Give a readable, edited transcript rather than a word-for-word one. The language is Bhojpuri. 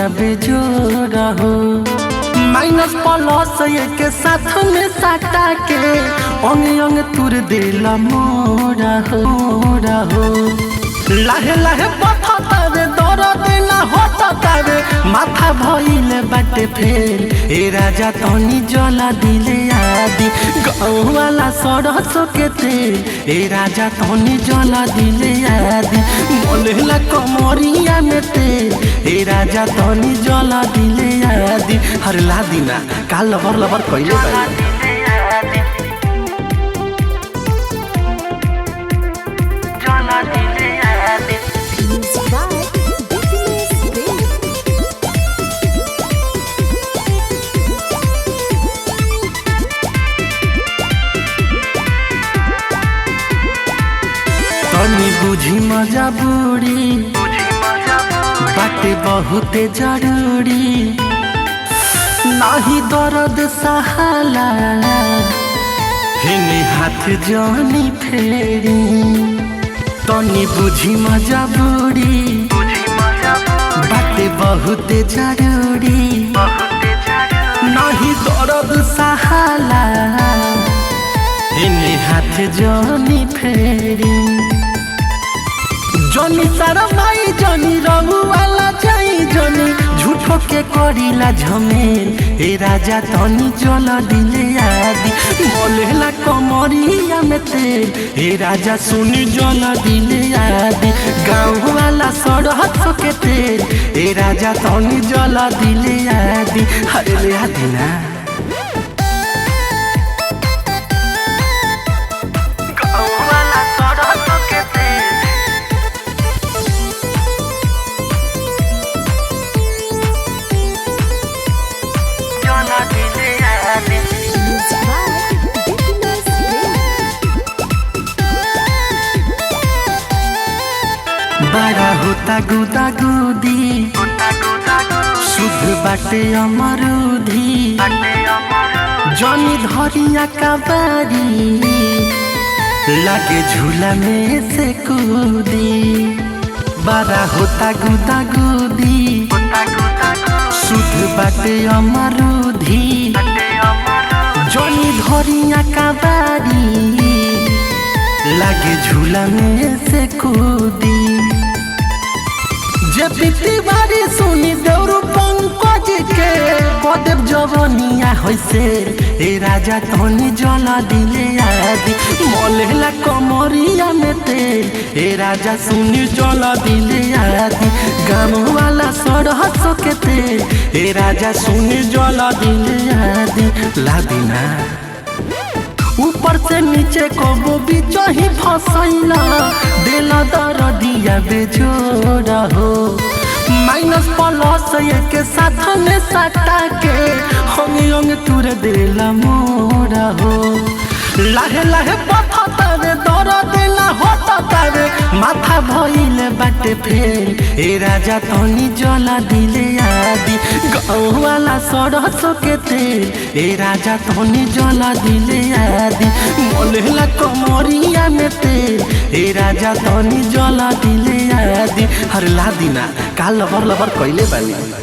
दिया बेजोड़ा हो। माइनस प्लस एक साथ में साटा के अंग अंग तुर देला मोरा हो। लाहे लाहे बथता रे दर्द ना होता रे माथा भइले बाटे फेर। ए राजा तनी जला दिले आदि गाँव वाला सरस के तेल। ए राजा तनी जला दिले आदि मोलेला कमरिया में तेल। ए राजा तनी जला दिले आदि हर ला दिना काल लबर लबर कइले बाई। तनी बुझी मजा बूढ़ी बाटे बहुते जरूरी नाही दर्द सहाला हिने हाथ जानी फेरी। तनी बुझी मजा बूढ़ी बाटे बहुते जरूरी नाही दर्द सहाला हिने हाथ जानी फेरी। जनी सारा माई जनी रहू वाला जाई जनी झूठो के करीला झमेल। ए राजा तनी जला दिले आदि मोलेला कमरिया में तेल। ए राजा सुनी जला दिले आदि गाँव वाला सड़क के तेल। ए राजा तनी जला दिले आदि हरे ले आदि ना बड़ा होता गुदा गुदी शुद्ध बाटे अमरूधी जनी धरिया का बारी लागे झूला में से कूदी। बड़ा होता गुदा गुदी शुद्ध बाटे अमरूधी जनी धरिया का बारी लागे झूला में से कूदी। जे पीती बारी सुनी देवरु पंकज के पदेव जवनिया होइसे। ए राजा तनी जला दिले आदि मोलेला कमरिया में तेल। ए राजा सुनी जला दिले आदि गाँव वाला सरहस के तेल। ए राजा सुनी जला दिले आदि ला दिना ऊपर से नीचे कबो बीच ही फसैला देला दर्दिया बेजोड़ा हो। माइनस प्लस एक साथ में साटा के अंग अंग तुर देला मोरा हो। लाहे लाहे बथता रे दर्द ना होता रे माथा भइले बाटे फेल। ए राजा तनी जला दिले आदि गाँव वाला सरस के तेल। ए राजा तनी जला दिले आदि मोलेला कमरिया में तेल। ए राजा तनी जला दिले आदि हर ला दिना काल लबर लबर कइले बानी।